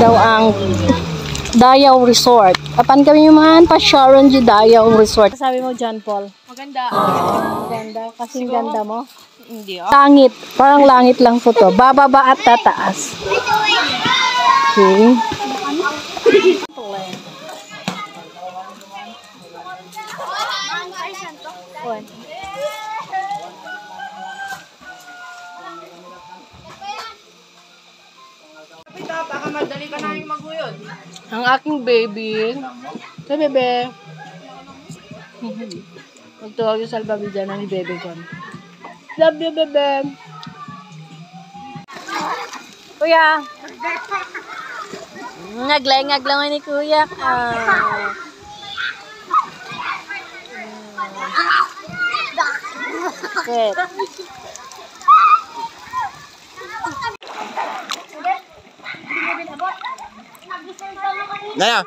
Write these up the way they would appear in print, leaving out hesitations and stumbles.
daw ang Dayaw Resort. Apan kami man pa Sharon G. Dayaw Resort. Sabi mo, John Paul? Maganda. Maganda. Kasing ganda mo? Hindi Langit. Parang langit lang po to. Bababa at tataas. Okay. Baka madali ka namin maguyod. Ang aking baby. Sa bebe. Magtuwag yung salbabidya na ni bebe ko. Love you, bebe. Kuya. Ngaglang ni kuya. Good. Naya.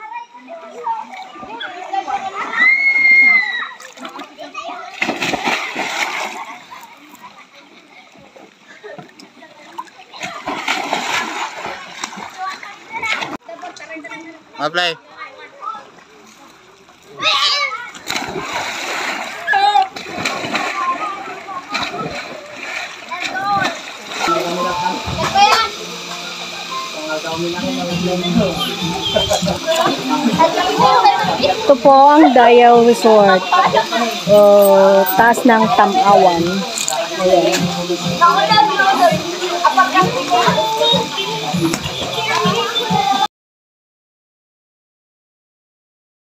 Apply. Ito po ang Dayaw Resort. Taas ng Tamawan. Ayan.